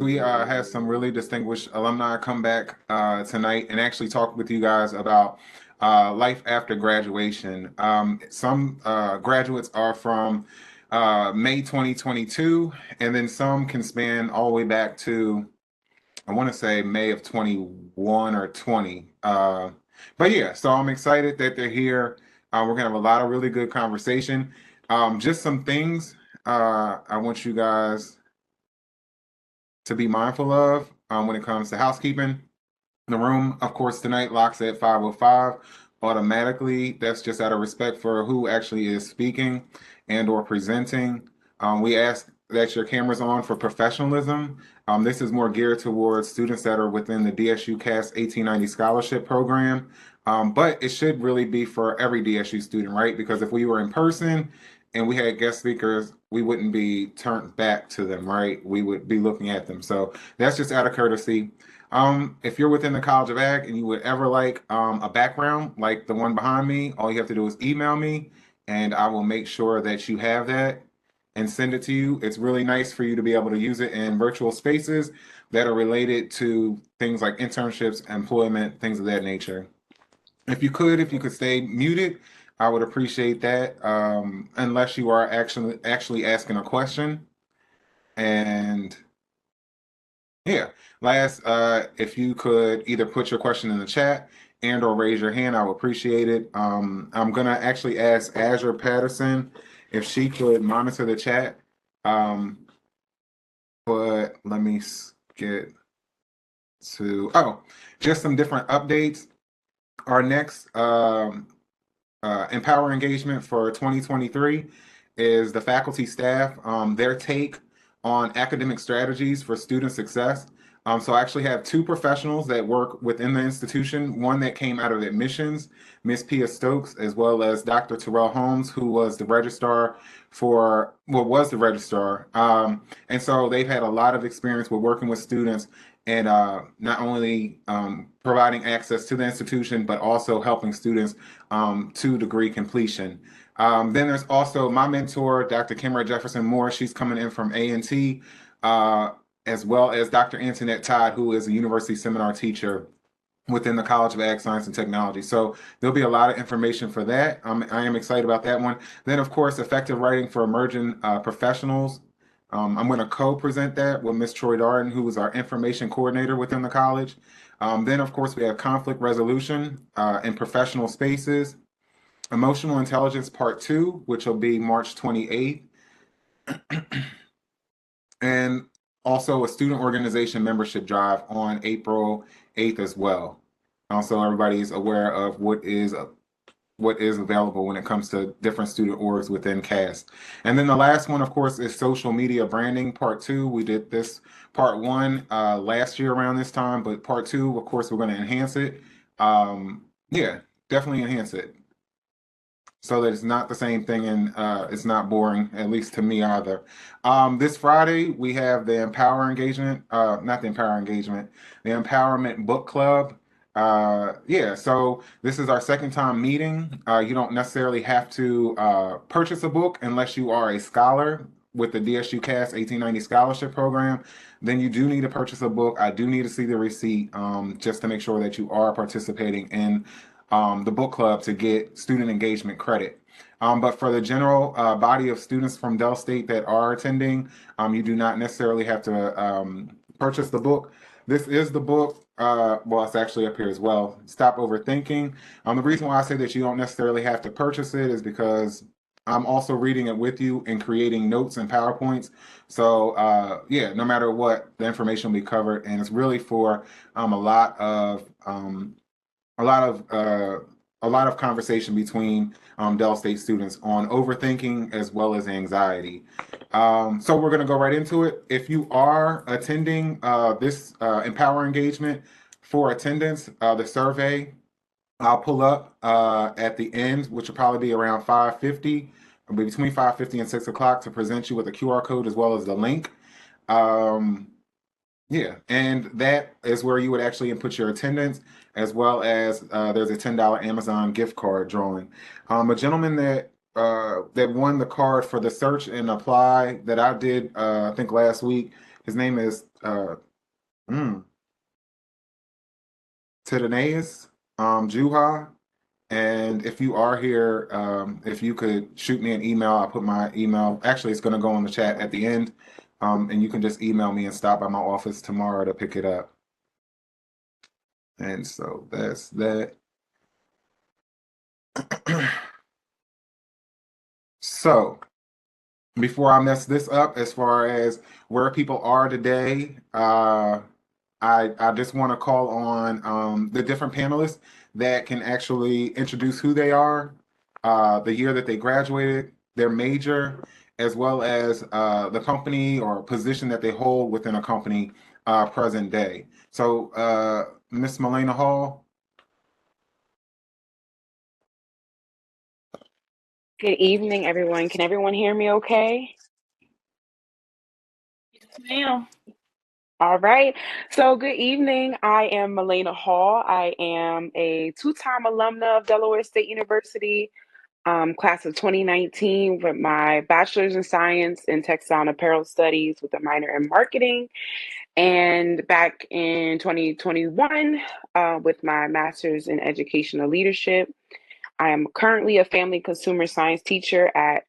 We have some really distinguished alumni come back tonight and actually talk with you guys about life after graduation. Some graduates are from May 2022, and then some can span all the way back to, I want to say, May of 21 or 20. But yeah, so I'm excited that they're here. We're going to have a lot of really good conversation. Just some things I want you guys to be mindful of when it comes to housekeeping. The room, of course, tonight locks at 5:05 automatically. That's just out of respect for who actually is speaking and or presenting. We ask that your camera's on for professionalism. This is more geared towards students that are within the DSU CAS 1890 scholarship program. But it should really be for every DSU student, right? Because if we were in person and we had guest speakers, we wouldn't be turned back to them, right? We would be looking at them. So that's just out of courtesy. If you're within the College of Ag and you would ever like a background like the one behind me, all you have to do is email me and I will make sure that you have that and send it to you. It's really nice for you to be able to use it in virtual spaces that are related to things like internships, employment, things of that nature. If you could stay muted, I would appreciate that. Unless you are actually asking a question. And yeah, last, if you could either put your question in the chat and or raise your hand, I would appreciate it. I'm gonna actually ask Azure Patterson if she could monitor the chat. Um, but let me get to, oh, just some different updates. Our next Empower engagement for 2023 is the faculty staff, their take on academic strategies for student success. So I actually have two professionals that work within the institution, one that came out of admissions, Miss Pia Stokes, as well as Dr. Terrell Holmes, who was the registrar for, well, was the registrar. And so they've had a lot of experience with working with students and not only providing access to the institution, but also helping students to degree completion. Then there's also my mentor, Dr. Kimra Jefferson Moore. She's coming in from A&T, as well as Dr. Antoinette Todd, who is a university seminar teacher within the College of Ag Science and Technology. So there'll be a lot of information for that. I am excited about that one. Then, of course, effective writing for emerging professionals. I'm going to co-present that with Ms. Troy Darden, who is our information coordinator within the college. Then, of course, we have conflict resolution in professional spaces, emotional intelligence part 2, which will be March 28th, and also a student organization membership drive on April 8th as well. Also, everybody's aware of what is available when it comes to different student orgs within CAS. And then the last one, of course, is social media branding part 2. We did this part 1 last year around this time, but part 2, of course, we're going to enhance it. Yeah, definitely enhance it so that it's not the same thing and it's not boring, at least to me either. This Friday, we have the Empower Engagement, not the Empower Engagement, the Empowerment Book Club. Yeah, so this is our second time meeting. You don't necessarily have to purchase a book unless you are a scholar with the DSU CAS 1890 scholarship program. Then you do need to purchase a book. I do need to see the receipt just to make sure that you are participating in the book club to get student engagement credit. But for the general body of students from Dell State that are attending, you do not necessarily have to purchase the book. This is the book. Well, it's actually up here as well. Stop Overthinking. The reason why I say that you don't necessarily have to purchase it is because I'm also reading it with you and creating notes and PowerPoints. So yeah, no matter what, the information will be covered, and it's really for a lot of a lot of conversation between Dell State students on overthinking as well as anxiety. So we're going to go right into it. If you are attending this Empower engagement for attendance, the survey I'll pull up at the end, which will probably be around 5:50, between 5:50 and 6 o'clock, to present you with a QR code as well as the link. Yeah, and that is where you would actually input your attendance, as well as there's a $10 Amazon gift card drawing. A gentleman that won the card for the search and apply that I did, I think last week, His name is mm, Tidaneus Juha. And if you are here, if you could shoot me an email, I'll put my email. Actually, it's going to go on the chat at the end. And you can just email me and stop by my office tomorrow to pick it up. And so that's that. So before I mess this up, as far as where people are today, I just want to call on the different panelists that can actually introduce who they are, the year that they graduated, their major, as well as the company or position that they hold within a company present day. So, Miss Melena Hall. Good evening, everyone. Can everyone hear me okay? Ma'am. All right. So, good evening. I am Melena Hall. I am a two-time alumna of Delaware State University, class of 2019, with my bachelor's in science in textile and apparel studies with a minor in marketing. And back in 2021, with my master's in educational leadership. I am currently a family consumer science teacher at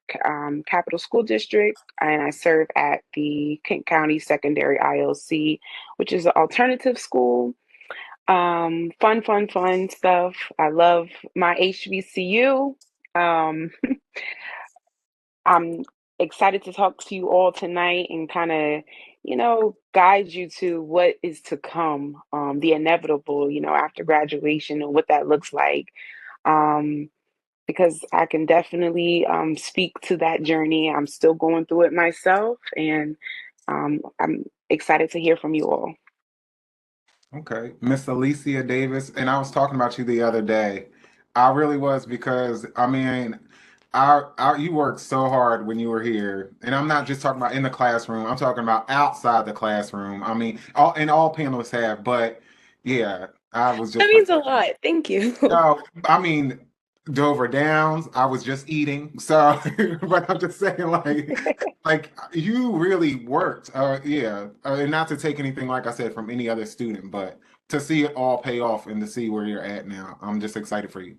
Capital School District, and I serve at the Kent County Secondary ILC, which is an alternative school. Fun stuff. I love my HBCU. Um, I'm excited to talk to you all tonight and kind of, guide you to what is to come, the inevitable, after graduation and what that looks like. Um, because I can definitely speak to that journey. I'm still going through it myself, and I'm excited to hear from you all. Okay, Miss Alicia Davis, and I was talking about you the other day. I really was because I mean, you worked so hard when you were here, and I'm not just talking about in the classroom. I'm talking about outside the classroom. I mean, all panelists have, but yeah, I was That just means a lot. Thank you. no, I mean Dover Downs. I was just eating, so but I'm just saying, like you really worked. Yeah, and not to take anything, like I said, from any other student, but to see it all pay off and to see where you're at now, I'm just excited for you.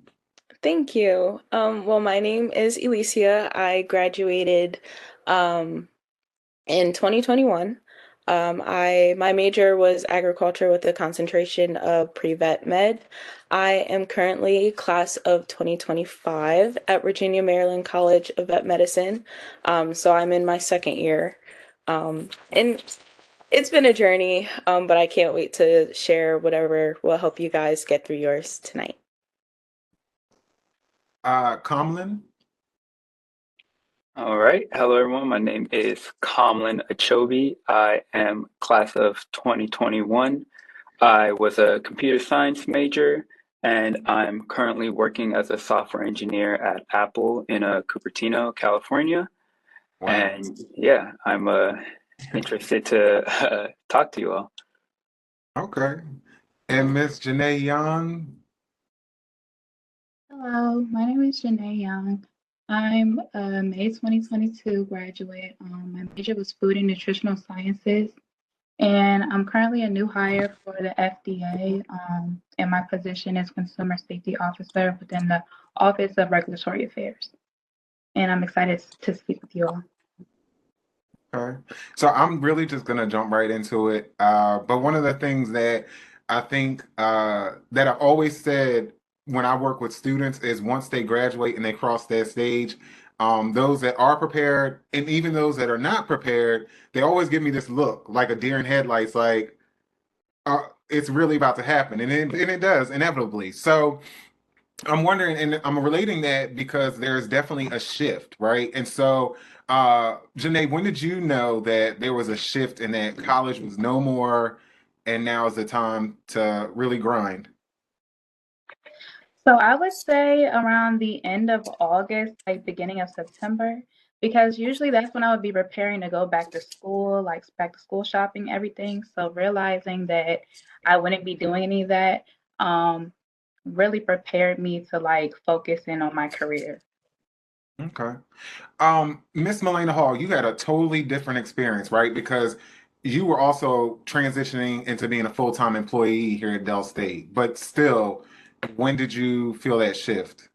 Thank you. Well, my name is Alicia. I graduated um, in 2021. My major was agriculture with a concentration of pre-vet med. I am currently class of 2025 at Virginia Maryland College of Vet Medicine. So I'm in my second year. And it's been a journey, but I can't wait to share whatever will help you guys get through yours tonight. Comlin. All right. Hello, everyone. My name is Kamlin Achobi. I am class of 2021. I was a computer science major, and I'm currently working as a software engineer at Apple in Cupertino, California. Wow. And yeah, I'm interested to talk to you all. Okay. And Miss Janae Young. Hello, my name is Janae Young. I'm a May 2022 graduate. My major was food and nutritional sciences, and I'm currently a new hire for the FDA, and my position is consumer safety officer within the Office of Regulatory Affairs. And I'm excited to speak with you all. Okay. So I'm really just gonna jump right into it. But one of the things that I think that I've always said when I work with students is once they graduate and they cross that stage, those that are prepared and even those that are not prepared, they always give me this look like a deer in headlights, like it's really about to happen, and it does inevitably. So I'm wondering, and I'm relating that because there's definitely a shift, right? And so, Janae, when did you know that there was a shift and that college was no more, and now is the time to really grind? So I would say around the end of August, like beginning of September, because usually that's when I would be preparing to go back to school, like back to school shopping, everything. So realizing that I wouldn't be doing any of that, um, really prepared me to like focus in on my career. Okay. Miss Melena Hall, you had a totally different experience, right? Because you were also transitioning into being a full-time employee here at Dell State, but still, when did you feel that shift?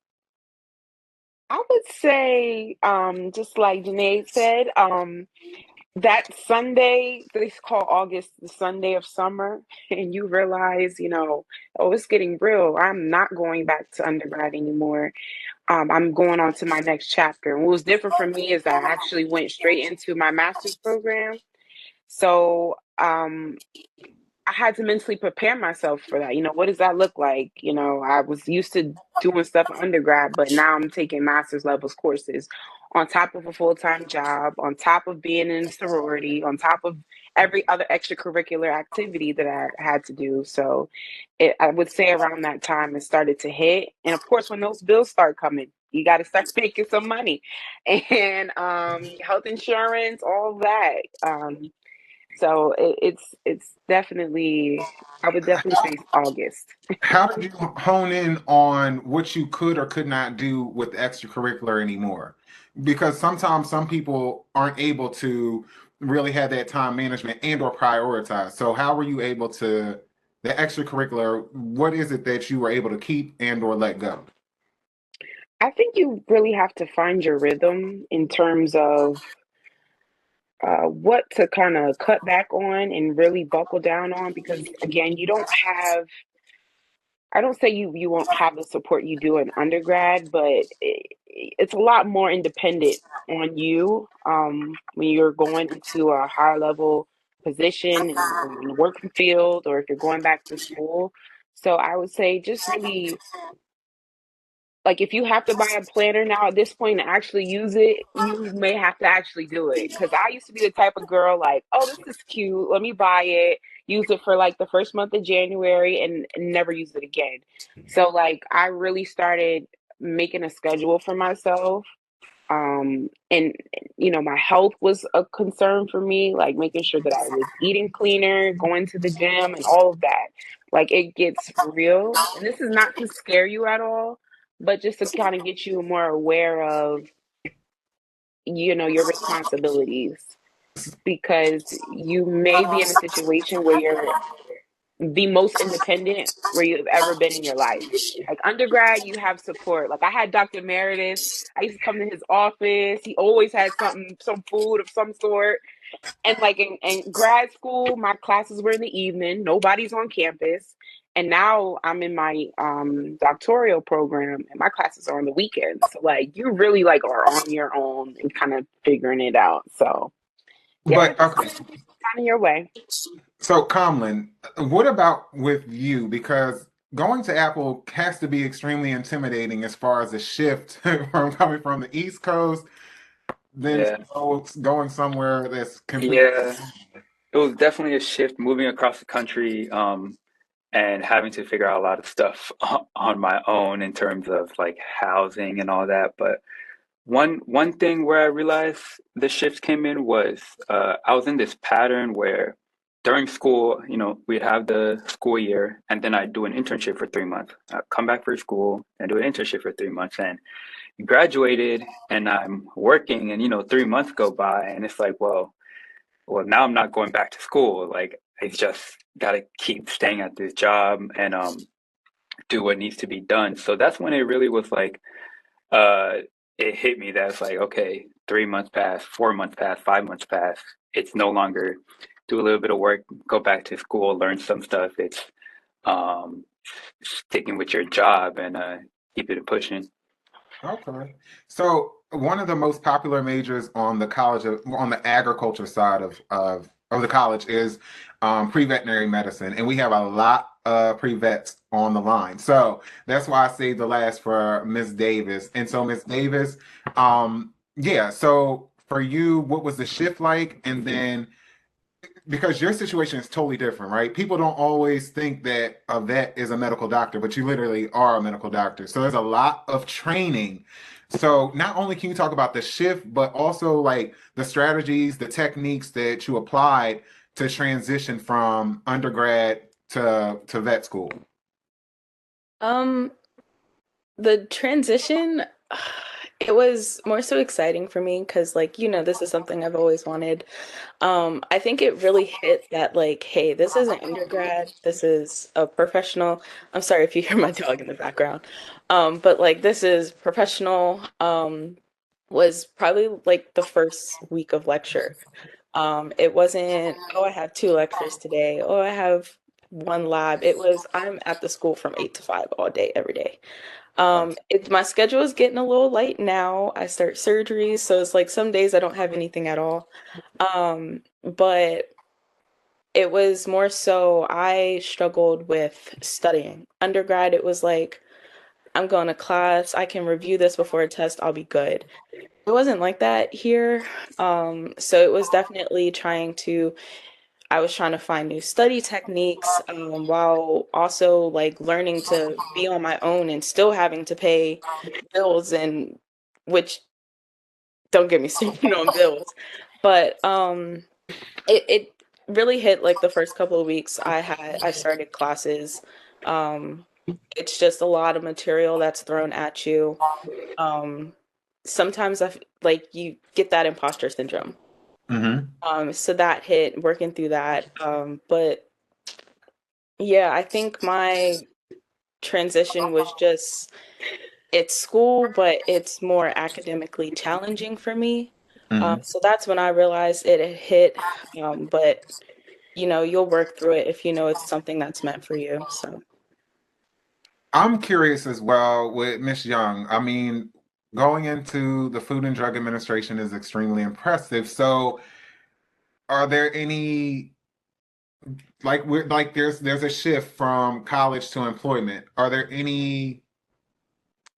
I would say, just like Janae said, that Sunday, they call August the Sunday of summer, and you realize, oh, it's getting real. I'm not going back to undergrad anymore. I'm going on to my next chapter. And what was different for me is that I actually went straight into my master's program. So, I had to mentally prepare myself for that. What does that look like? I was used to doing stuff in undergrad, but now I'm taking master's levels courses on top of a full-time job, on top of being in a sorority, on top of every other extracurricular activity that I had to do. So I would say around that time it started to hit. And of course, when those bills start coming, you got to start making some money and health insurance, all that. So it's definitely, I would definitely say August. How did you hone in on what you could or could not do with extracurricular anymore? Because sometimes some people aren't able to really have that time management and or prioritize. So how were you able to the extracurricular, what is it that you were able to keep and or let go? I think you really have to find your rhythm in terms of what to kind of cut back on and really buckle down on, because again, you don't have, I don't say you won't have the support you do in undergrad, but it's a lot more independent on you when you're going into a higher level position in the working field, or if you're going back to school. So I would say just really, like, if you have to buy a planner now at this point and actually use it, you may have to actually do it. Because I used to be the type of girl like, oh, this is cute. Let me buy it, use it for like the first month of January and never use it again. So, like, I really started making a schedule for myself. And my health was a concern for me, like making sure that I was eating cleaner, going to the gym, and all of that. Like, it gets real. And this is not to scare you at all, but just to kind of get you more aware of, your responsibilities, because you may be in a situation where you're the most independent where you've ever been in your life. Like undergrad, you have support. Like I had Dr. Meredith. I used to come to his office. He always had something, some food of some sort. And like in grad school, my classes were in the evening. Nobody's on campus. And now I'm in my doctoral program, and my classes are on the weekends. So like you really like are on your own and kind of figuring it out. So yeah, But just okay, finding your way. so Comlin, what about with you? Because going to Apple has to be extremely intimidating as far as a shift from coming from the East Coast, then Yeah. going somewhere that's completely. Yeah. It was definitely a shift moving across the country, and having to figure out a lot of stuff on my own in terms of like housing and all that. But one thing where I realized the shifts came in was I was in this pattern where during school, we'd have the school year and then I'd do an internship for 3 months. I'd come back for school and do an internship for 3 months and graduated and I'm working and 3 months go by and it's like, well, now I'm not going back to school. Like I just gotta keep staying at this job and do what needs to be done. So that's when it really was like uh it hit me that it's like, okay, 3 months pass, 4 months pass, 5 months pass. It's no longer do a little bit of work, go back to school, learn some stuff. It's um sticking with your job and keep it pushing. Okay. So one of the most popular majors on the on the agriculture side of the college is pre-veterinary medicine, and we have a lot of pre-vets on the line. So that's why I saved the last for Miss Davis. And so Miss Davis, yeah. So for you, what was the shift like? And then because your situation is totally different, right? People don't always think that a vet is a medical doctor, but you literally are a medical doctor. So there's a lot of training. So not only can you talk about the shift, but also like the strategies, the techniques that you applied to transition from undergrad to vet school. Um, the transition, It was more so exciting for me because, like, this is something I've always wanted. I think it really hit that, like, hey, this isn't undergrad, this is a professional. I'm sorry if you hear my dog in the background. But like this is professional, was probably like the first week of lecture. It wasn't, oh, I have two lectures today, oh, I have one lab. It was, I'm at the school from 8 to 5 all day, every day. My schedule is getting a little light now. I start surgeries, so it's like some days I don't have anything at all. But it was more so I struggled with studying. Undergrad, it was like, I'm going to class, I can review this before a test, I'll be good. It wasn't like that here. So it was definitely I was trying to find new study techniques, while also like learning to be on my own and still having to pay bills, and which, don't get me started on bills. But it really hit like the first couple of weeks I started classes. Um, it's just a lot of material that's thrown at you. Um, Sometimes like you get that imposter syndrome. Hmm. So that hit working through that. But yeah, I think my transition was just, it's school, but it's more academically challenging for me. Hmm. So that's when I realized it had hit. But you'll work through it if you know it's something that's meant for you. So I'm curious as well with Miss Young. I mean, going into the Food and Drug Administration is extremely impressive. So, are there any there's a shift from college to employment? Are there any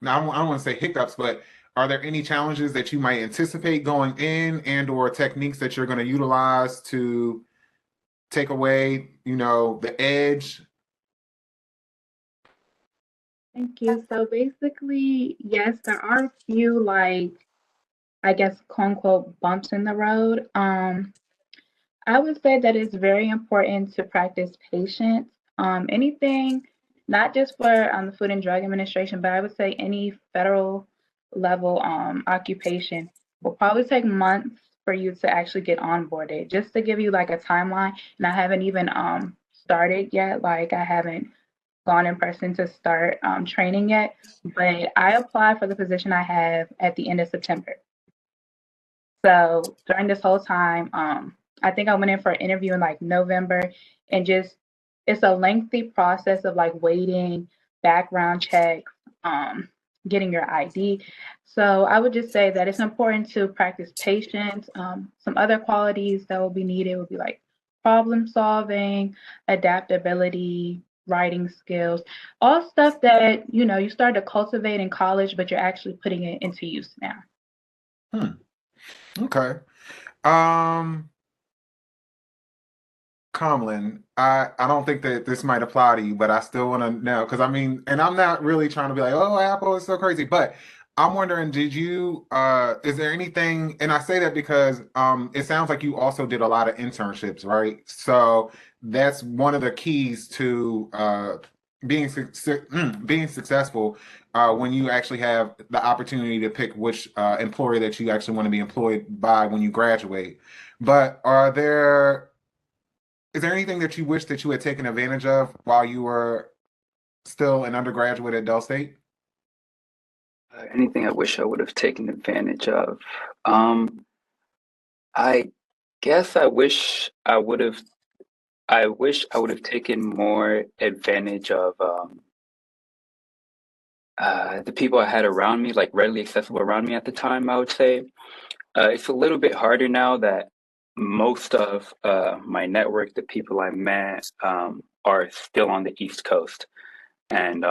now I don't want to say hiccups, but are there any challenges that you might anticipate going in and or techniques that you're going to utilize to take away, the edge? Thank you. So basically, yes, there are a few like I guess quote unquote bumps in the road. I would say that it's very important to practice patience. Anything, not just for the Food and Drug Administration, but I would say any federal level occupation will probably take months for you to actually get onboarded. Just to give you like a timeline, and I haven't even started yet. Like I haven't gone in person to start training yet, but I applied for the position I have at the end of September. So during this whole time, I think I went in for an interview in like November, and just it's a lengthy process of like waiting, background checks, getting your ID. So I would just say that it's important to practice patience. Some other qualities that will be needed would be like problem solving, adaptability, writing skills, all stuff that you start to cultivate in college, but you're actually putting it into use now. Hmm. Okay. Um, Comlin, I don't think that this might apply to you, but I still want to know because I mean, and I'm not really trying to be like, oh, Apple is so crazy, but I'm wondering, is there anything, and I say that because it sounds like you also did a lot of internships, right? So that's one of the keys to being successful when you actually have the opportunity to pick which employer that you actually want to be employed by when you graduate. But is there anything that you wish that you had taken advantage of while you were still an undergraduate at Dell State? Anything I wish I would have taken advantage of? Um, I guess I wish I would have taken more advantage of the people I had around me, like readily accessible around me at the time, I would say. It's a little bit harder now that most of my network, the people I met, are still on the East Coast. And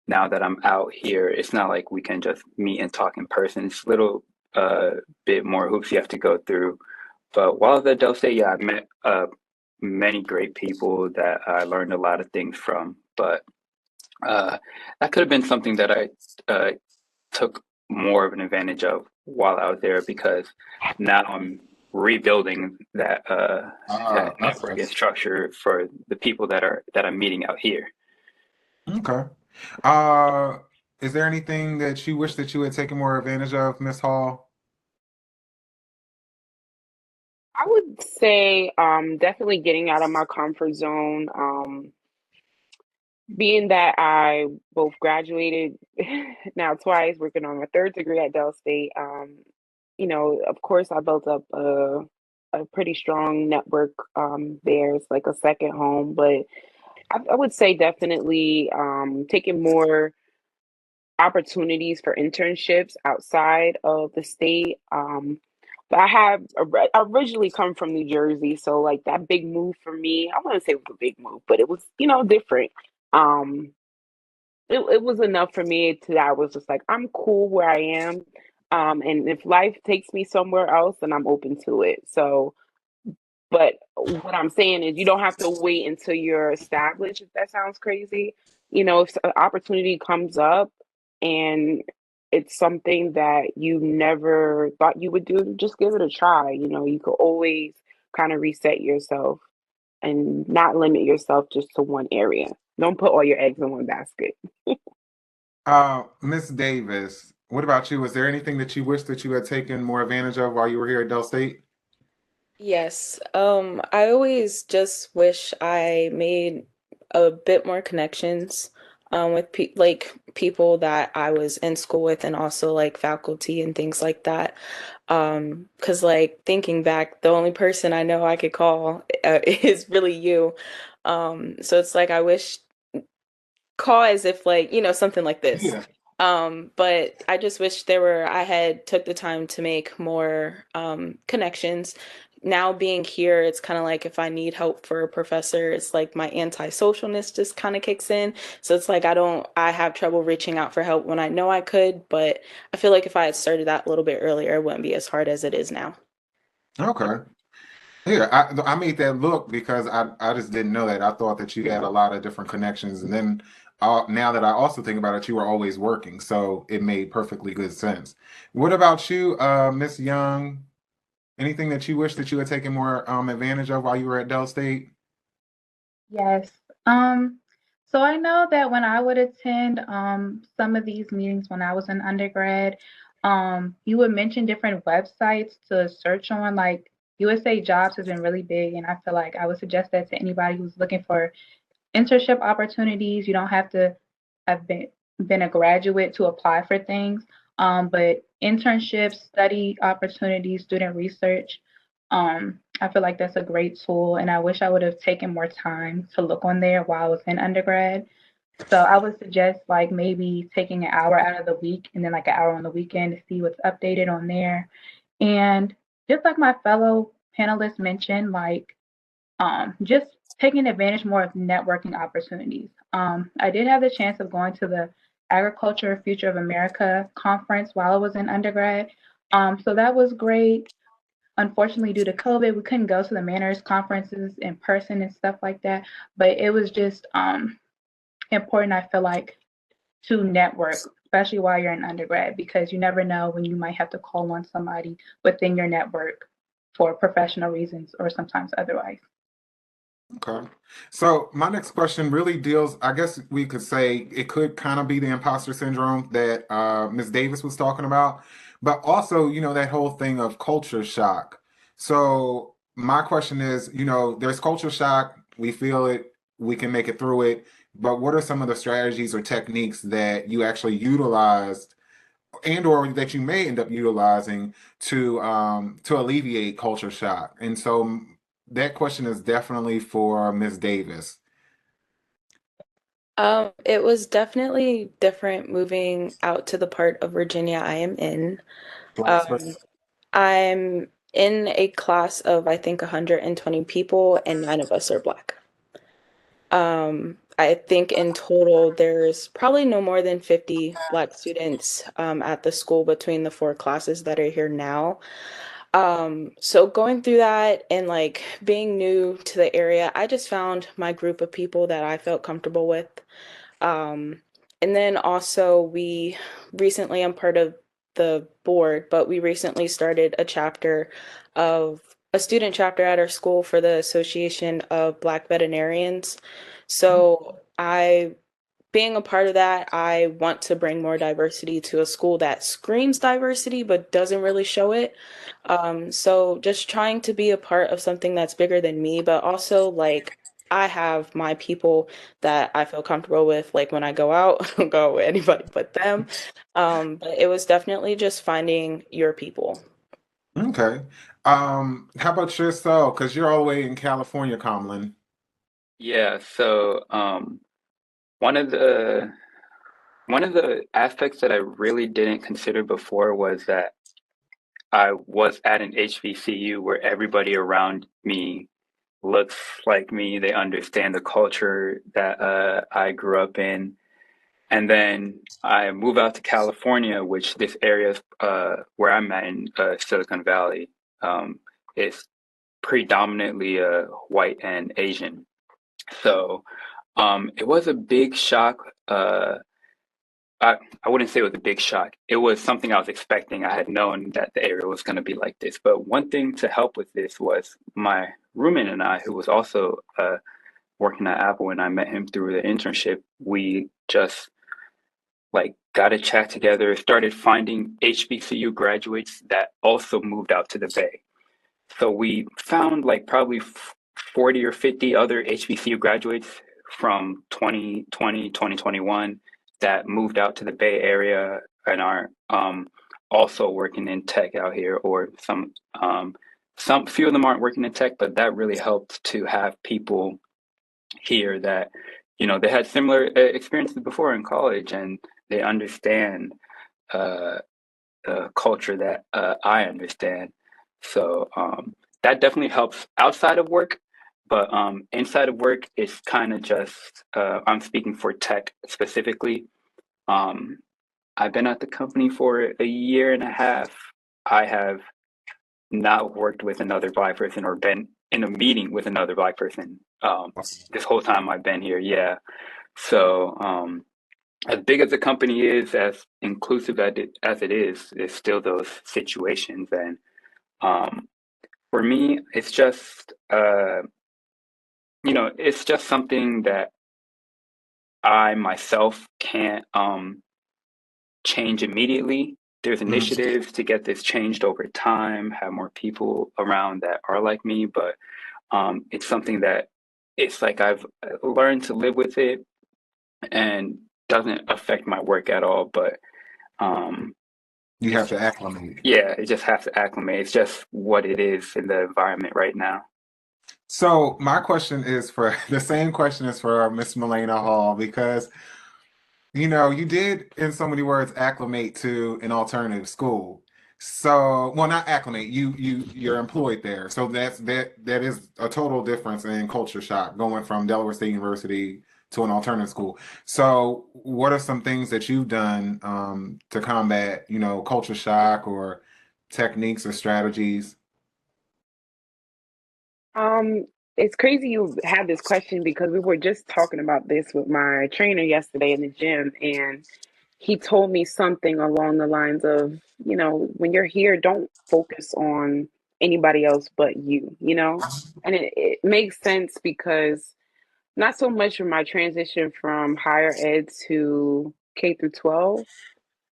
now that I'm out here, it's not like we can just meet and talk in person. It's a little bit more hoops you have to go through. But while I was at Del State, yeah, I met many great people that I learned a lot of things from. But uh, that could have been something that I took more of an advantage of while out there because now I'm rebuilding that network and That's structure for the people that I'm meeting out here. okay. Uh, is there anything that you wish that you had taken more advantage of, Miss Hall? I would say definitely getting out of my comfort zone. Being that I both graduated now twice, working on my third degree at Dell State, of course, I built up a pretty strong network there. It's like a second home, but I would say definitely taking more opportunities for internships outside of the state. But I have originally come from New Jersey, so like that big move for me, I wouldn't say it was a big move, but it was, different. Um, it was enough for me to that I was just like, I'm cool where I am. And if life takes me somewhere else, then I'm open to it. So, but what I'm saying is you don't have to wait until you're established, if that sounds crazy. If an opportunity comes up and it's something that you never thought you would do, just give it a try. You could always kind of reset yourself and not limit yourself just to one area. Don't put all your eggs in one basket. Miss Davis, what about you? Was there anything that you wish that you had taken more advantage of while you were here at Dell State? Yes, I always just wish I made a bit more connections with pe like people that I was in school with and also like faculty and things like that. 'Cause like thinking back, the only person I know I could call is really you. So it's like I wish call as if like, something like this. Yeah. But I just wish I had took the time to make more connections. Now being here, it's kind of like if I need help for a professor, it's like my antisocialness just kind of kicks in. So it's like I have trouble reaching out for help when I know I could, but I feel like if I had started that a little bit earlier, it wouldn't be as hard as it is now. Okay. Yeah, I made that look because I just didn't know that. I thought that you had a lot of different connections, and then now that I also think about it, you were always working, so it made perfectly good sense. What about you, Miss Young? Anything that you wish that you had taken more advantage of while you were at Dell State? Yes. Um, so I know that when I would attend some of these meetings when I was an undergrad, you would mention different websites to search on, like USA Jobs has been really big, and I feel like I would suggest that to anybody who's looking for internship opportunities. You don't have to have been a graduate to apply for things, but internships, study opportunities, student research. I feel like that's a great tool, and I wish I would have taken more time to look on there while I was in undergrad. So I would suggest like maybe taking an hour out of the week and then like an hour on the weekend to see what's updated on there. And just like my fellow panelists mentioned, like just taking advantage more of networking opportunities. I did have the chance of going to the Agriculture Future of America conference while I was in undergrad. So that was great. Unfortunately, due to COVID, we couldn't go to the manners conferences in person and stuff like that. But it was just important, I feel like, to network, especially while you're in undergrad, because you never know when you might have to call on somebody within your network for professional reasons or sometimes otherwise. Okay. So my next question really deals, I guess we could say it could kind of be the imposter syndrome that Ms. Davis was talking about, but also, that whole thing of culture shock. So my question is, there's culture shock, we feel it, we can make it through it, but what are some of the strategies or techniques that you actually utilized and or that you may end up utilizing to alleviate culture shock? And so that question is definitely for Miss Davis. It was definitely different moving out to the part of Virginia I am in. Um, Blasphemous. I'm in a class of I think 120 people and nine of us are Black. I think in total there's probably no more than 50 Black students at the school between the four classes that are here now. So going through that and like being new to the area, I just found my group of people that I felt comfortable with. Um, and then also we recently, I'm part of the board, but we recently started a student chapter at our school for the Association of Black Veterinarians. So I being a part of that, I want to bring more diversity to a school that screams diversity but doesn't really show it. So just trying to be a part of something that's bigger than me, but also like I have my people that I feel comfortable with. Like when I go out, I don't go out with anybody but them. But it was definitely just finding your people. Okay. How about yourself? Because you're all the way in California, Comlin. Yeah, so one of the one of the aspects that I really didn't consider before was that I was at an HBCU where everybody around me looks like me. They understand the culture that I grew up in. And then I move out to California, which this area is where I'm at in Silicon Valley is predominantly white and Asian. So it was a big shock. I wouldn't say it was a big shock. It was something I was expecting. I had known that the area was going to be like this. But one thing to help with this was my roommate and I, who was also working at Apple, and I met him through the internship. We just like got a chat together, started finding HBCU graduates that also moved out to the Bay. So we found like probably 40 or 50 other HBCU graduates from 2020, 2021 that moved out to the Bay Area and are also working in tech out here, or some few of them aren't working in tech, but that really helped to have people here that, they had similar experiences before in college, and they understand uh, culture that I understand. So that definitely helps outside of work. But inside of work, it's kind of just, I'm speaking for tech specifically. Um, I've been at the company for a year and a half. I have not worked with another Black person or been in a meeting with another Black person this whole time I've been here. Yeah. So as big as the company is, as inclusive as it is, there's still those situations. And for me, it's just, it's just something that I myself can't change immediately. There's Mhm. initiatives to get this changed over time, have more people around that are like me, but it's something that it's like I've learned to live with it and doesn't affect my work at all. But um, You it's have to acclimate. yeah, it just has to acclimate. It's just what it is in the environment right now. So my question is for the same question is for Miss Milena Hall because you did in so many words acclimate to an alternative school. So, well, not acclimate. You're employed there. So that is a total difference in culture shock going from Delaware State University to an alternative school. So, what are some things that you've done to combat, culture shock or techniques or strategies? Um, it's crazy you have this question because we were just talking about this with my trainer yesterday in the gym, and he told me something along the lines of, when you're here, don't focus on anybody else but you. And it makes sense because not so much from my transition from higher ed to K through 12,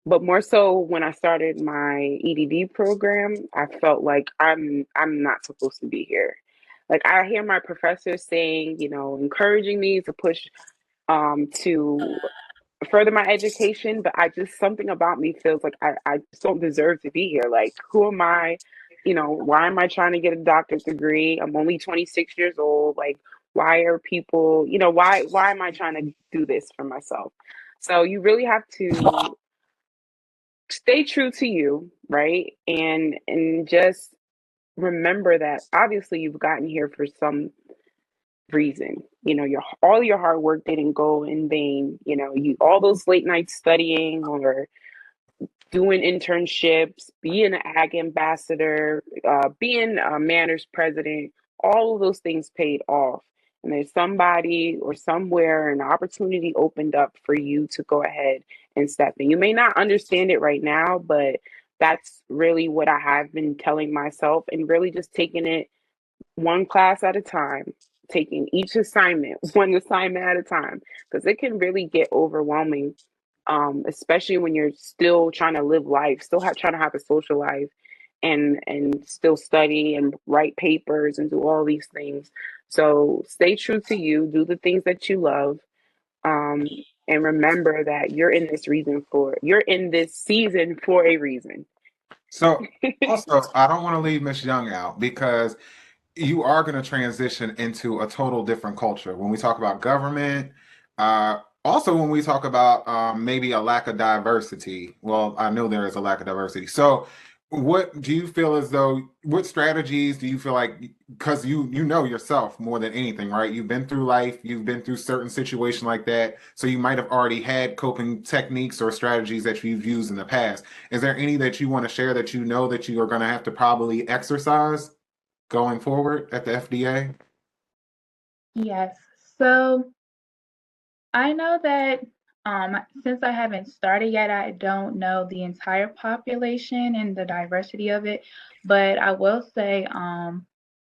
but more so when I started my EDD program, I felt like I'm not supposed to be here. Like I hear my professors saying, encouraging me to push to further my education, but I just something about me feels like I just don't deserve to be here. Like who am I? Why am I trying to get a doctorate degree? I'm only 26 years old. Like why are people, why am I trying to do this for myself? So you really have to stay true to you, right? And just remember that obviously you've gotten here for some reason. Your all your hard work didn't go in vain. You all those late nights studying or doing internships, being an ag ambassador, being a manners president, all of those things paid off. And there's somebody or somewhere an opportunity opened up for you to go ahead and step in. You may not understand it right now, but that's really what I have been telling myself and really just taking it one class at a time, taking each assignment, one assignment at a time, because it can really get overwhelming, especially when you're still trying to live life, trying to have a social life, and still study and write papers and do all these things. So stay true to you, do the things that you love, um, and remember that you're in this season for a reason. So also, I don't want to leave Miss Young out because you are going to transition into a total different culture when we talk about government. Also, when we talk about maybe a lack of diversity. Well, I know there is a lack of diversity. So, what do you feel as though? What strategies do you feel like? Because you know yourself more than anything, right? You've been through life. You've been through certain situations like that. So you might have already had coping techniques or strategies that you've used in the past. Is there any that you want to share that you know that you are going to have to probably exercise going forward at the FDA? Yes. So I know that since I haven't started yet, I don't know the entire population and the diversity of it, but I will say,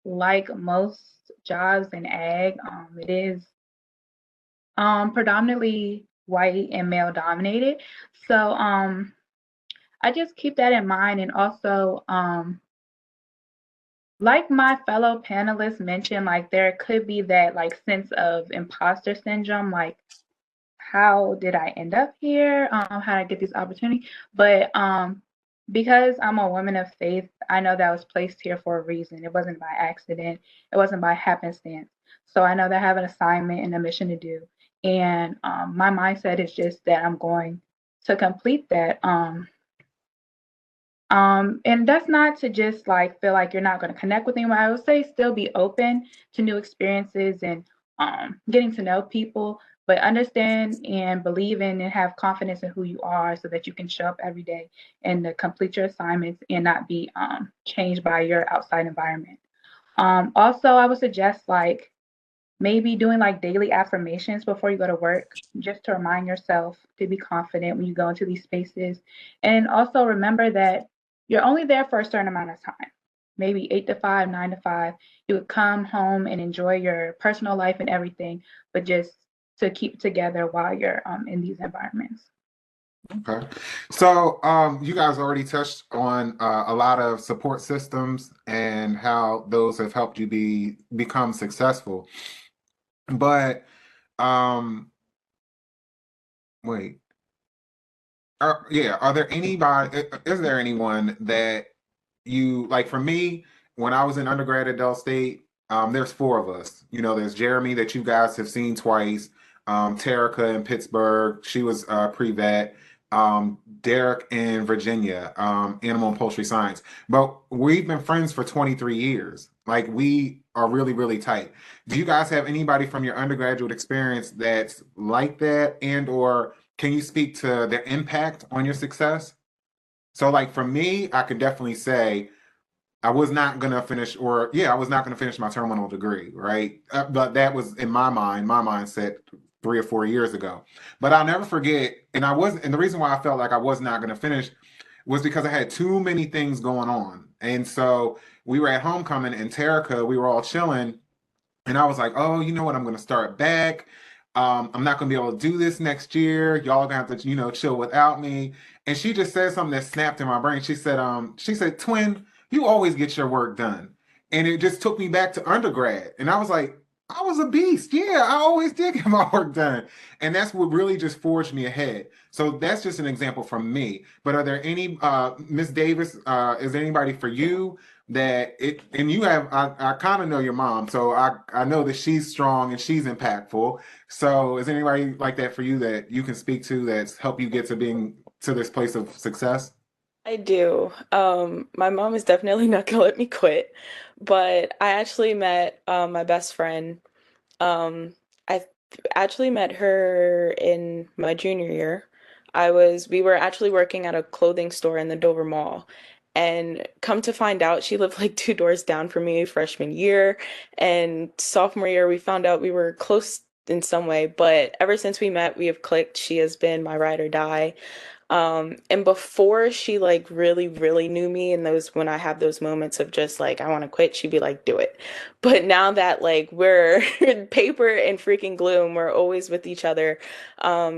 like most jobs in ag, it is predominantly white and male dominated. So I just keep that in mind, and also like my fellow panelists mentioned, like there could be that like sense of imposter syndrome, like how did I end up here? How did I get this opportunity? But because I'm a woman of faith, I know that I was placed here for a reason. It wasn't by accident. It wasn't by happenstance. So I know that I have an assignment and a mission to do. And my mindset is just that I'm going to complete that. And that's not to just like feel like you're not going to connect with anyone. I would say still be open to new experiences and getting to know people, but understand and believe in and have confidence in who you are so that you can show up every day and to complete your assignments and not be changed by your outside environment. Also, I would suggest like maybe doing like daily affirmations before you go to work, just to remind yourself to be confident when you go into these spaces. And also remember that you're only there for a certain amount of time, maybe 8 to 5, 9 to 5. You would come home and enjoy your personal life and everything, but just to keep together while you're in these environments. Okay. So, you guys already touched on a lot of support systems and how those have helped you become successful. But, um, wait, yeah, are there anybody, is there anyone that you like? For me, when I was in undergrad at Dell State, there's four of us. You know, there's Jeremy that you guys have seen twice, Terica in Pittsburgh, she was pre-vet, Derek in Virginia, animal and poultry science. But we've been friends for 23 years. Like we are really, really tight. Do you guys have anybody from your undergraduate experience that's like that, and or can you speak to their impact on your success? So, like for me, I could definitely say I was not gonna finish, or yeah, I was not gonna finish my terminal degree, right? But that was in my mind, my mindset 3 or 4 years ago. But I'll never forget, and I was, and the reason why I felt like I was not gonna finish was because I had too many things going on, and so we were at homecoming in Terica, we were all chilling, and I was like, oh, you know what? I'm going to start back. I'm not going to be able to do this next year. Y'all gonna have to, chill without me. And she just said something that snapped in my brain. She said, twin, you always get your work done. And it just took me back to undergrad. And I was like, I was a beast. Yeah, I always did get my work done. And that's what really just forged me ahead. So that's just an example from me. But are there any, Miss Davis, is there anybody for you that it, and you have, I kind of know your mom, so I know that she's strong and she's impactful. So is there anybody like that for you that you can speak to that's helped you get to being to this place of success? I do. My mom is definitely not gonna let me quit, but I actually met my best friend. I actually met her in my junior year. We were actually working at a clothing store in the Dover Mall. And come to find out, she lived like two doors down from me freshman year. And sophomore year, we found out we were close in some way. But ever since we met, we have clicked. She has been my ride or die. And before she like really, really knew me, and those when I have those moments of just like I want to quit, she'd be like, "Do it." But now that like we're paper and freaking glue, and we're always with each other,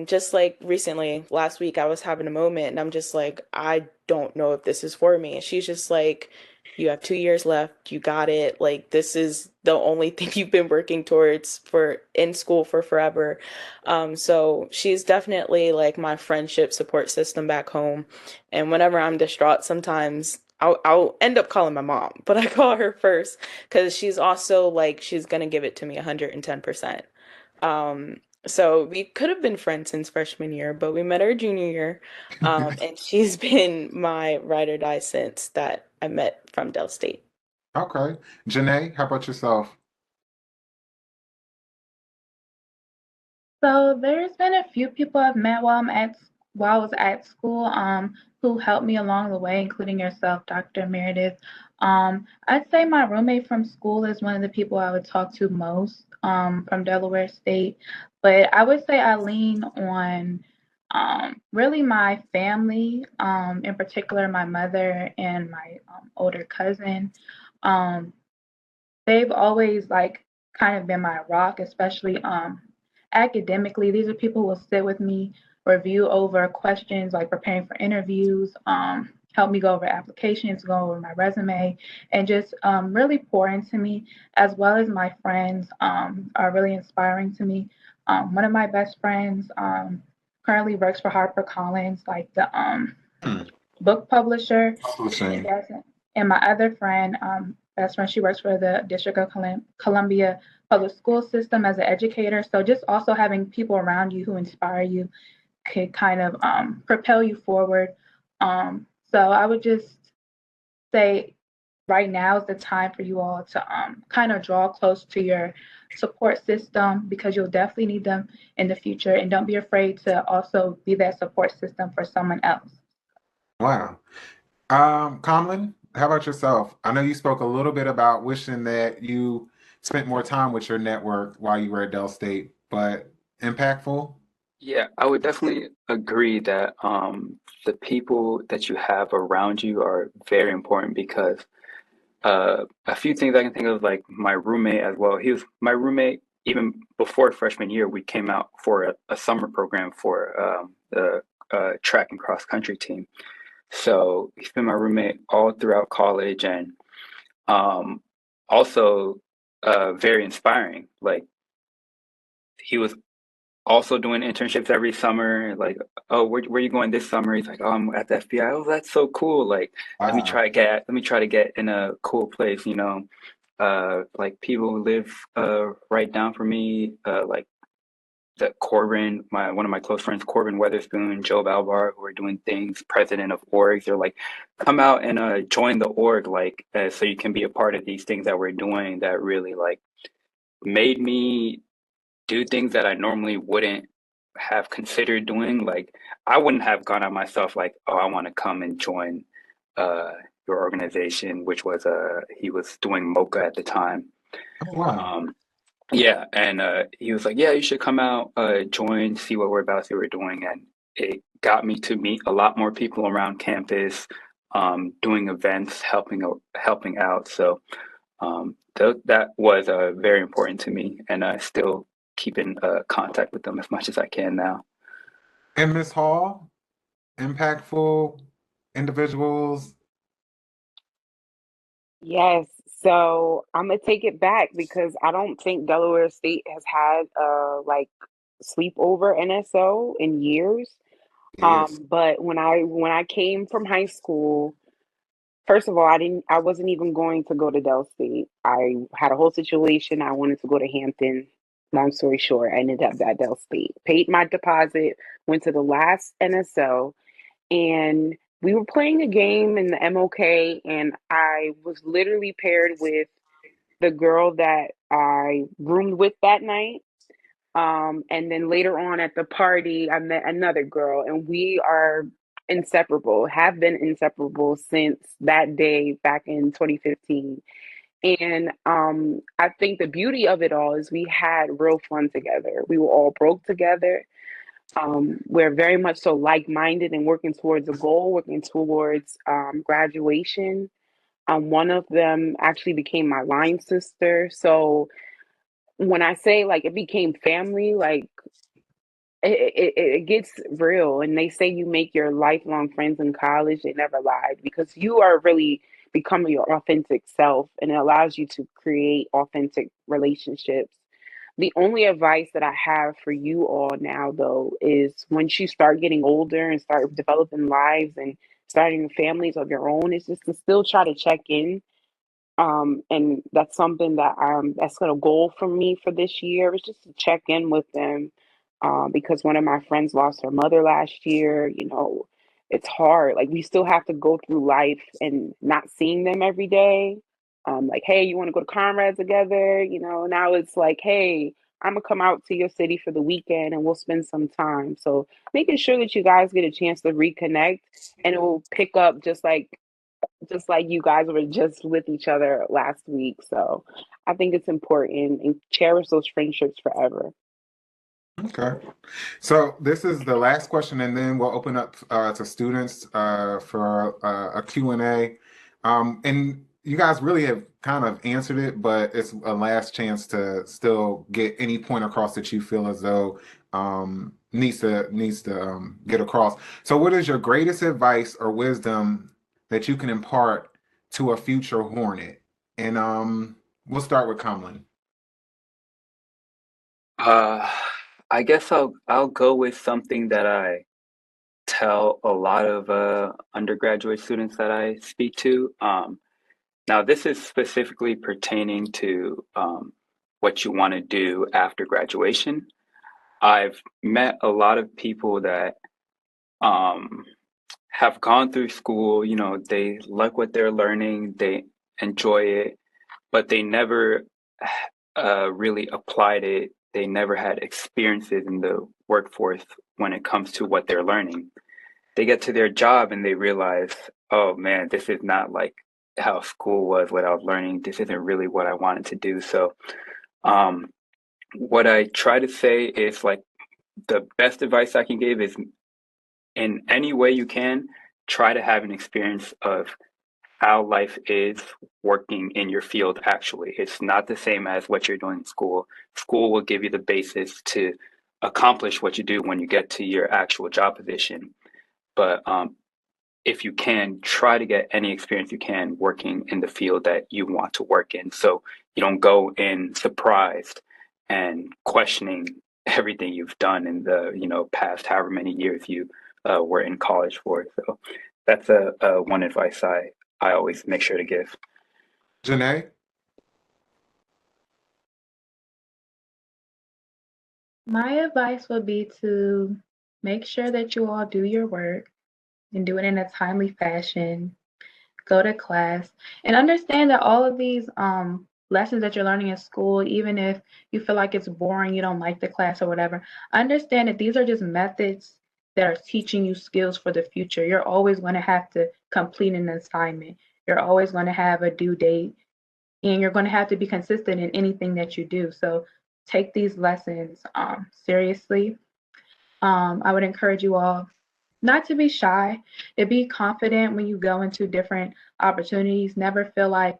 just like recently, last week, I was having a moment, and I'm just like, I don't know if this is for me. And she's just like, you have 2 years left. You got it. Like, this is the only thing you've been working towards for in school for forever. So she's definitely like my friendship support system back home. And whenever I'm distraught, sometimes I'll end up calling my mom, but I call her first because she's also like, she's gonna give it to me 110%. Um, so we could have been friends since freshman year, but we met our junior year. And she's been my ride or die since that I met from Del State. Okay. Janae, how about yourself? So there's been a few people I've met while I was at school, who helped me along the way, including yourself, Dr. Meredith. I'd say my roommate from school is one of the people I would talk to most, from Delaware State. But I would say I lean on, really my family, in particular my mother and my, older cousin. Um, they've always like kind of been my rock, especially academically. These are people who will sit with me, review over questions like preparing for interviews, help me go over applications, go over my resume, and just really pour into me, as well as my friends are really inspiring to me. One of my best friends currently works for HarperCollins, like the Hmm. book publisher, and Publishing. that's and my other friend, best friend, she works for the District of Columbia public school system as an educator. So just also having people around you who inspire you could kind of propel you forward. So I would just say right now is the time for you all to kind of draw close to your support system, because you'll definitely need them in the future. And don't be afraid to also be that support system for someone else. Wow. Comlin, how about yourself? I know you spoke a little bit about wishing that you spent more time with your network while you were at Dell State, but impactful? Yeah, I would definitely agree that the people that you have around you are very important because a few things I can think of, like my roommate as well. He was my roommate even before freshman year. We came out for a summer program for the track and cross country team. So he's been my roommate all throughout college, and um, also very inspiring. Like he was also doing internships every summer. Like, oh, where you going this summer? He's like, oh, I'm at the FBI. Oh, that's so cool. Like, Wow. let me try to get in a cool place. Like people who live right down from me, like that Corbin, my one of my close friends, Corbin Weatherspoon, Joe Alvar, who are doing things, president of orgs. They're like, come out and join the org, like, so you can be a part of these things that we're doing that really like made me do things that I normally wouldn't have considered doing. Like I wouldn't have gone out myself like, oh, I want to come and join uh your organization, which was he was doing Mocha at the time. Oh, wow. Um yeah, and he was like, yeah, you should come out, join, see what we're about, see what we're doing. And it got me to meet a lot more people around campus, doing events, helping out. So that was very important to me, and I still keep in contact with them as much as I can now. And Miss Hall, impactful individuals. Yes. So I'm gonna take it back because I don't think Delaware State has had like sleepover NSO in years. Yes. But when I came from high school, first of all, I wasn't even going to go to Del State. I had a whole situation. I wanted to go to Hampton. Long story short, I ended up at Del State. Paid my deposit, went to the last NSO, and we were playing a game in the MOK, and I was literally paired with the girl that I roomed with that night. And then later on at the party, I met another girl, and we are inseparable, have been inseparable since that day back in 2015. And I think the beauty of it all is we had real fun together. We were all broke together. We're very much so like-minded and working towards a goal, working towards graduation. One of them actually became my line sister. So when I say like it became family, like it gets real. And they say you make your lifelong friends in college. They never lied because you are really becoming your authentic self, and it allows you to create authentic relationships. The only advice that I have for you all now, though, is once you start getting older and start developing lives and starting families of your own, is just to still try to check in, and that's something that that's a goal for me for this year is just to check in with them. Because one of my friends lost her mother last year. You know, it's hard. Like we still have to go through life and not seeing them every day. Like, hey, you want to go to Conrad together? You know, now it's like, hey, I'm gonna come out to your city for the weekend and we'll spend some time. So making sure that you guys get a chance to reconnect, and it will pick up just like you guys were just with each other last week. So I think it's important and cherish those friendships forever. Okay. So this is the last question, and then we'll open up to students for a Q&A. And you guys really have kind of answered it, but it's a last chance to still get any point across that you feel as though needs to get across. So what is your greatest advice or wisdom that you can impart to a future Hornet? And we'll start with Kamlin. Uh, I guess I'll go with something that I tell a lot of undergraduate students that I speak to. Now, this is specifically pertaining to what you want to do after graduation. I've met a lot of people that um, have gone through school. You know, they like what they're learning, they enjoy it, but they never really applied it. They never had experiences in the workforce when it comes to what they're learning. They get to their job and they realize, oh man, this is not like how school was, what I was learning. This isn't really what I wanted to do. So, um, what I try to say is like the best advice I can give is in any way you can, try to have an experience of how life is working in your field actually. It's not the same as what you're doing in school. School will give you the basis to accomplish what you do when you get to your actual job position. But if you can, try to get any experience you can working in the field that you want to work in. So you don't go in surprised and questioning everything you've done in the past however many years you were in college for. So that's a one advice I always make sure to give. Janae? My advice would be to make sure that you all do your work and do it in a timely fashion. Go to class and understand that all of these lessons that you're learning in school, even if you feel like it's boring, you don't like the class or whatever, understand that these are just methods that are teaching you skills for the future. You're always going to have to complete an assignment. You're always going to have a due date, and you're going to have to be consistent in anything that you do. So take these lessons seriously. I would encourage you all not to be shy, to be confident when you go into different opportunities. Never feel like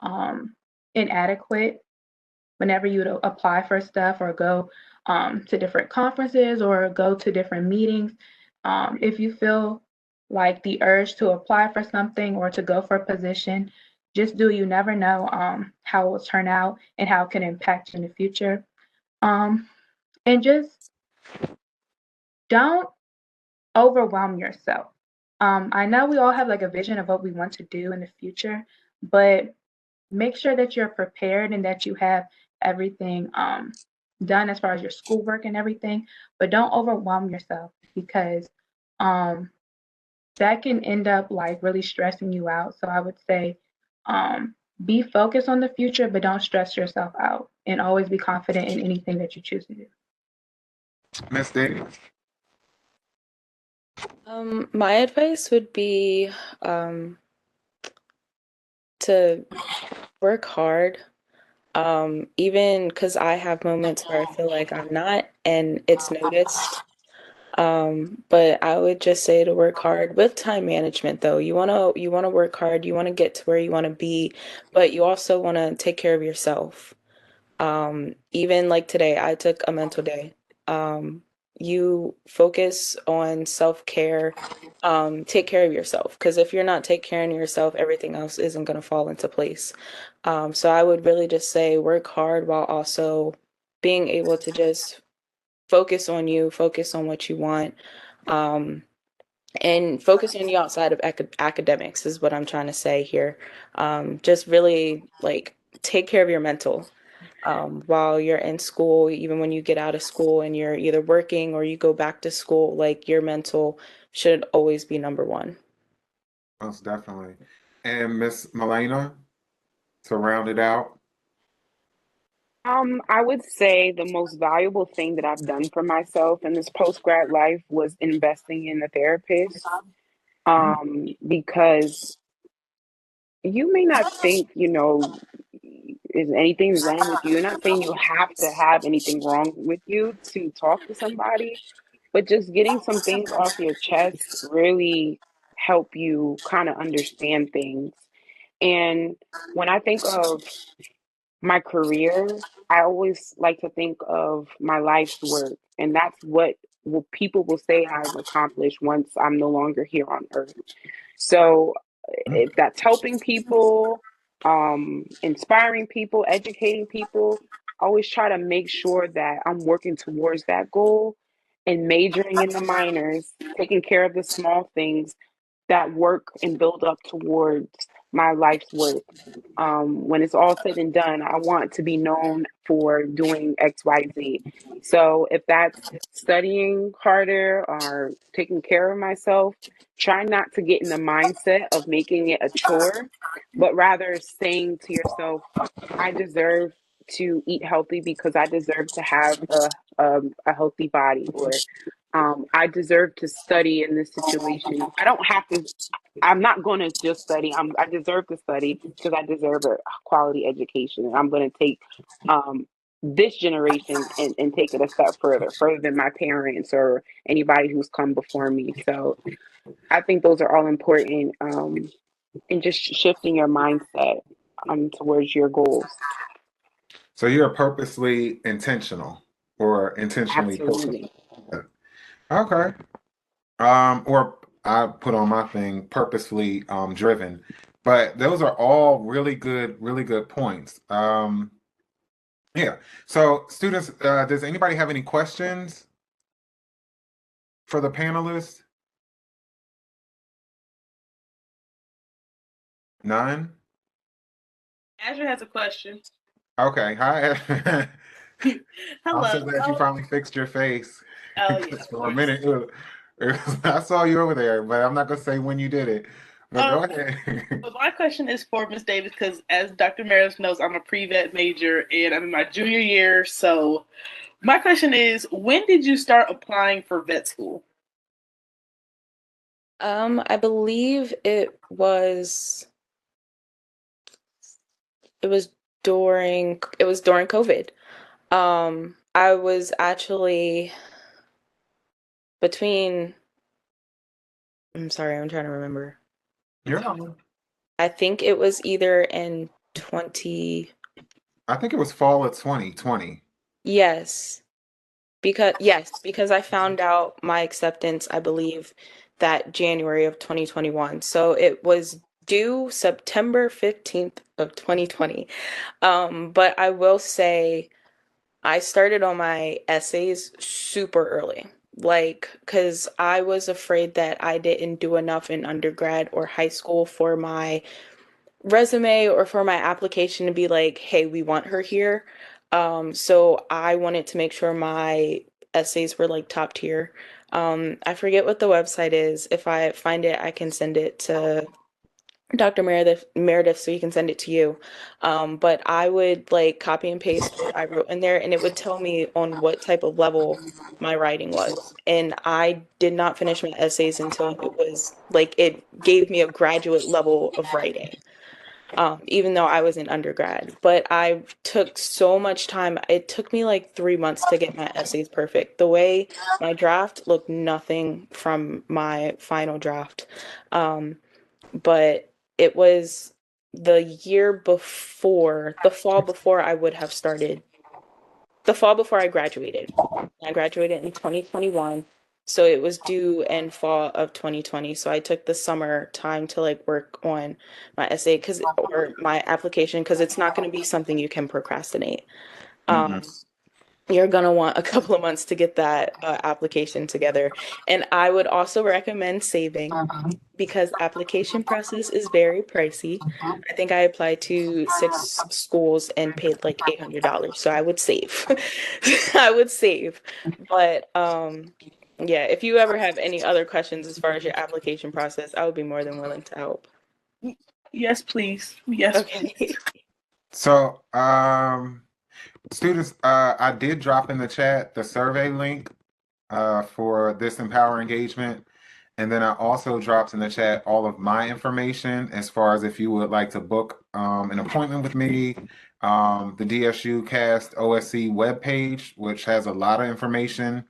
um, inadequate whenever you apply for stuff or go to different conferences or go to different meetings. If you feel like the urge to apply for something or to go for a position, just do. You never know how it will turn out and how it can impact you in the future. Um, and just don't overwhelm yourself. I know we all have like a vision of what we want to do in the future, but make sure that you're prepared and that you have everything done as far as your schoolwork and everything, but don't overwhelm yourself because um, that can end up like really stressing you out. So I would say um, be focused on the future, but don't stress yourself out and always be confident in anything that you choose to do. Miss Davis? My advice would be to work hard. Even because I have moments where I feel like I'm not, and it's noticed. But I would just say to work hard with time management though. You wanna work hard, you wanna get to where you wanna be, but you also wanna take care of yourself. Even like today, I took a mental day. Um, you focus on self-care, take care of yourself. Because if you're not taking care of yourself, everything else isn't going to fall into place. So I would really just say work hard while also being able to just focus on you, focus on what you want, um, and focus on you outside of academics is what I'm trying to say here. Just really like take care of your mental while you're in school, even when you get out of school and you're either working or you go back to school, like your mental should always be number one. Most definitely. And Miss Milena, to round it out. I would say the most valuable thing that I've done for myself in this post grad life was investing in a therapist. Because you may not think, is anything wrong with you. You're not saying you have to have anything wrong with you to talk to somebody, but just getting some things off your chest really help you kind of understand things. And when I think of my career, I always like to think of my life's work, and that's what people will say I've accomplished once I'm no longer here on earth. So if that's helping people, inspiring people, educating people, I always try to make sure that I'm working towards that goal and majoring in the minors, taking care of the small things that work and build up towards my life's work. When it's all said and done, I want to be known for doing XYZ. So if that's studying harder or taking care of myself, try not to get in the mindset of making it a chore, but rather saying to yourself, I deserve to eat healthy because I deserve to have a healthy body, or I deserve to study in this situation. I don't have to. I'm not going to just study. I deserve to study because I deserve a quality education. And I'm going to take um, this generation and take it a step further than my parents or anybody who's come before me. So I think those are all important in just shifting your mindset towards your goals. So you're purposely intentional or intentionally purposeful. Absolutely. Okay. Or I put on my thing purposefully driven. But those are all really good points. Yeah. So students, does anybody have any questions for the panelists? None? Azure has a question. Okay. Hi. I'm so Hello. glad you finally fixed your face. Oh yeah, Because of for a course. minute, I saw you over there, but I'm not gonna say when you did it. But go Um, ahead. but my question is for Ms. Davis because, as Dr. Meredith knows, I'm a pre-vet major and I'm in my junior year. So my question is, when did you start applying for vet school? I believe it was during COVID. I was actually between I'm sorry, I'm trying to remember. You're fine. I think it was either in 20 I think it was fall of 2020. yes. Because I found out my acceptance, I believe, that January of 2021. So it was due September 15th of 2020. But I will say I started on my essays super early. Like, because I was afraid that I didn't do enough in undergrad or high school for my resume or for my application to be like, hey, we want her here. So I wanted to make sure my essays were like top tier. I forget what the website is. If I find it, I can send it to Dr. Meredith, so he can send it to you. But I would like copy and paste what I wrote in there, and it would tell me on what type of level my writing was. And I did not finish my essays until it was like it gave me a graduate level of writing. even though I was in undergrad. But I took so much time. It took me like 3 months to get my essays perfect. The way my draft looked nothing from my final draft. Um, but it was the year before, the fall before I graduated. I graduated in 2021. So it was due in fall of 2020. So I took the summer time to like work on my essay or my application because it's not going to be something you can procrastinate. Mm-mm. Um, you're gonna want a couple of months to get that application together. And I would also recommend saving because application process is very pricey. I think I applied to 6 schools and paid like $800. So I would save. I would save. But yeah, if you ever have any other questions as far as your application process, I would be more than willing to help. Yes, please. Yes, please. Okay. So, students, I did drop in the chat the survey link for this Empower engagement. And then I also dropped in the chat all of my information as far as if you would like to book an appointment with me, the DSU Cast OSC webpage, which has a lot of information.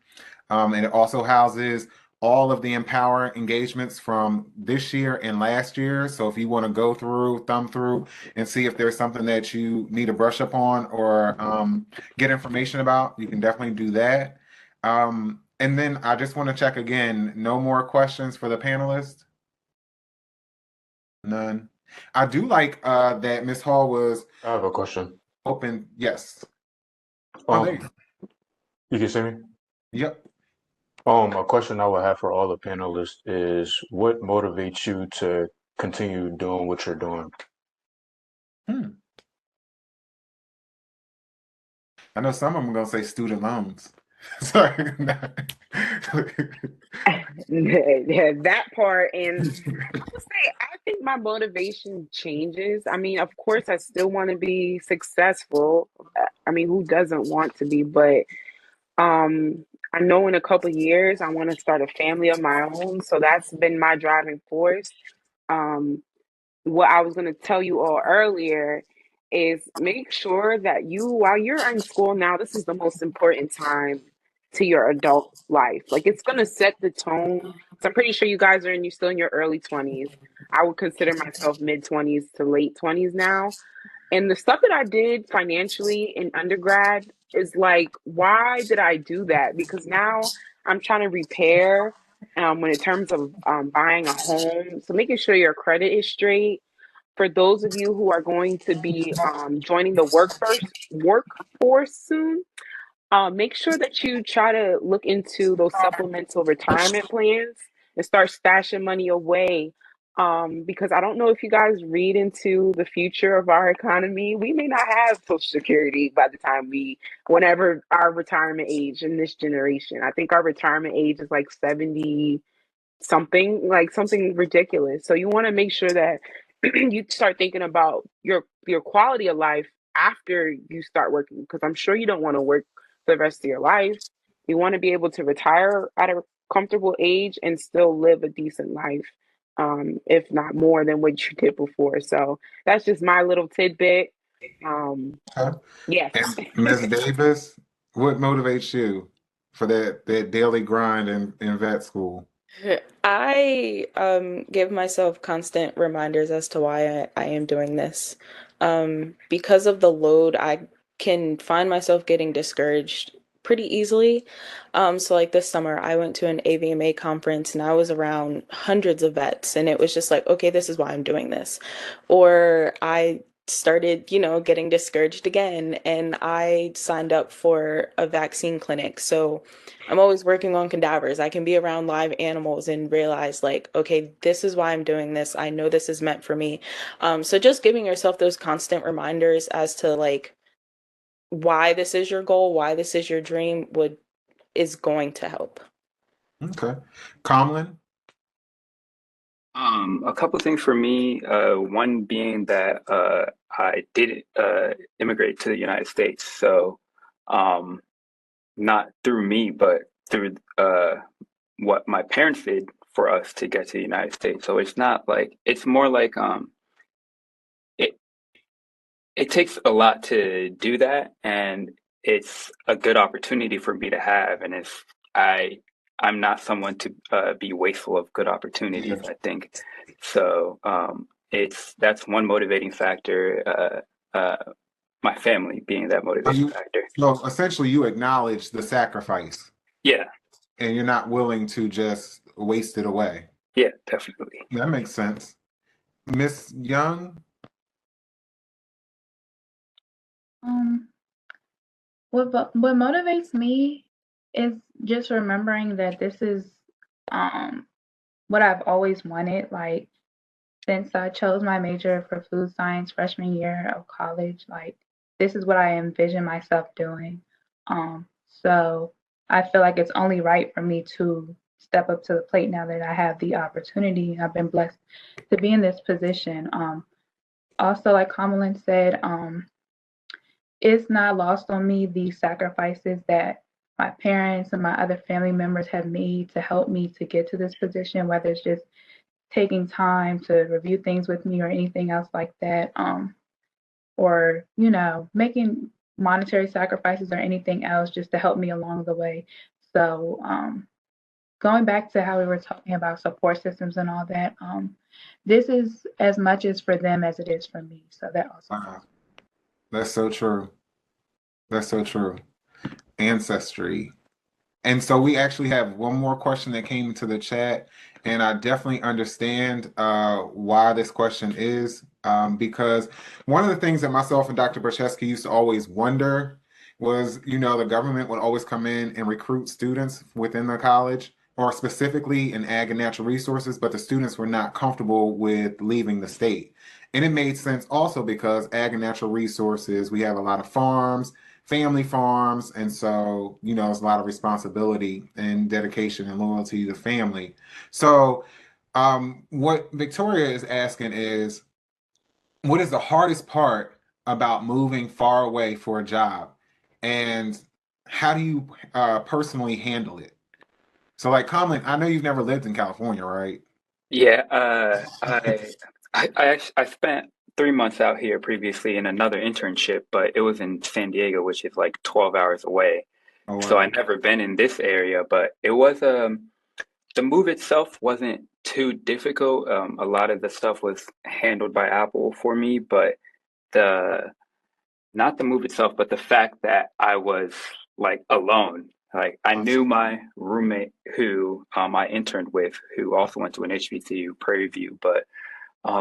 And it also houses all of the Empower engagements from this year and last year. So if you want to go through, thumb through, and see if there's something that you need to brush up on or get information about, you can definitely do that. And then I just want to check again, no more questions for the panelists? None. I do like that Miss Hall was I have a question. open. Yes. Oh, there you go. You can see me? Yep. A question I would have for all the panelists is what motivates you to continue doing what you're doing? I know some of them are going to say student loans. Sorry. Yeah, that part. And I would say I think my motivation changes. I mean, of course, I still want to be successful. I mean, who doesn't want to be? But I know in a couple years I want to start a family of my own. So that's been my driving force. Um, what I was going to tell you all earlier is make sure that you, while you're in school now, this is the most important time to your adult life. Like it's going to set the tone. So I'm pretty sure you guys you're still in your early 20s. I would consider myself mid 20s to late 20s now. And the stuff that I did financially in undergrad is like, why did I do that? Because now I'm trying to repair when in terms of buying a home. So making sure your credit is straight. For those of you who are going to be joining the workforce soon, make sure that you try to look into those supplemental retirement plans and start stashing money away. Because I don't know if you guys read into the future of our economy. We may not have Social Security by the time whenever our retirement age in this generation. I think our retirement age is like 70 something, like something ridiculous. So you want to make sure that you start thinking about your quality of life after you start working, because I'm sure you don't want to work for the rest of your life. You want to be able to retire at a comfortable age and still live a decent life, if not more than what you did before. So that's just my little tidbit. Okay. Yes. And Ms. Davis, what motivates you for that daily grind in vet school? I give myself constant reminders as to why I am doing this. Because of the load, I can find myself getting discouraged pretty easily. So like this summer, I went to an AVMA conference and I was around hundreds of vets, and it was just like, okay, this is why I'm doing this. Or I started, getting discouraged again, and I signed up for a vaccine clinic. So I'm always working on cadavers. I can be around live animals and realize, like, okay, this is why I'm doing this. I know this is meant for me. So just giving yourself those constant reminders as to like why this is your goal, why this is your dream is going to help. Okay. Comlin? A couple things for me. One being that I did immigrate to the United States, so not through me, but through what my parents did for us to get to the United States. So it's not like it's more like takes a lot to do that, and it's a good opportunity for me to have. And if I'm not someone to be wasteful of good opportunities, Yeah. I think. So that's one motivating factor. My family being that So motivating you, factor. so essentially, you acknowledge the sacrifice, Yeah, and you're not willing to just waste it away. yeah, definitely. That makes sense. Miss Young, Um, what motivates me is just remembering that this is um what I've always wanted. Like since I chose my major for food science freshman year of college, like this is what I envision myself doing. So I feel like it's only right for me to step up to the plate now that I have the opportunity. I've been blessed to be in this position. Also, like Kamala said, it's not lost on me the sacrifices that my parents and my other family members have made to help me to get to this position, whether it's just taking time to review things with me or anything else like that, or making monetary sacrifices or anything else just to help me along the way. So going back to how we were talking about support systems and all that, this is as much as for them as it is for me. So that also wow, that's so true. That's so true. Ancestry. And so we actually have one more question that came into the chat, and I definitely understand why this question is because one of the things that myself and Dr. Brzeski used to always wonder was, the government would always come in and recruit students within the college, or specifically in ag and natural resources, but the students were not comfortable with leaving the state. And it made sense also because ag and natural resources, we have a lot of farms, family farms, and so it's a lot of responsibility and dedication and loyalty to family. So what Victoria is asking is, what is the hardest part about moving far away for a job, and how do you personally handle it? So like, Colin, I know you've never lived in California, right? Yeah, I spent 3 months out here previously in another internship, but it was in San Diego, which is like 12 hours away. Oh So I wow. never been in this area, but it was the move itself wasn't too difficult. A lot of the stuff was handled by Apple for me, but the not the move itself, but the fact that I was like alone. Like I knew my roommate who I interned with, who also went to an HBCU, Prairie View, but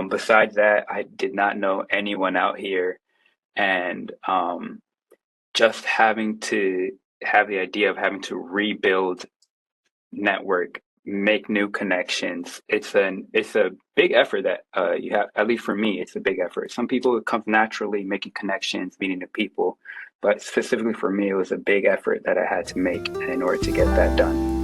besides that, I did not know anyone out here, and just having to have the idea of having to rebuild network, make new connections. It's a big effort that you have. At least for me, it's a big effort. Some people it comes naturally, making connections, meeting new people, but specifically for me, it was a big effort that I had to make in order to get that done.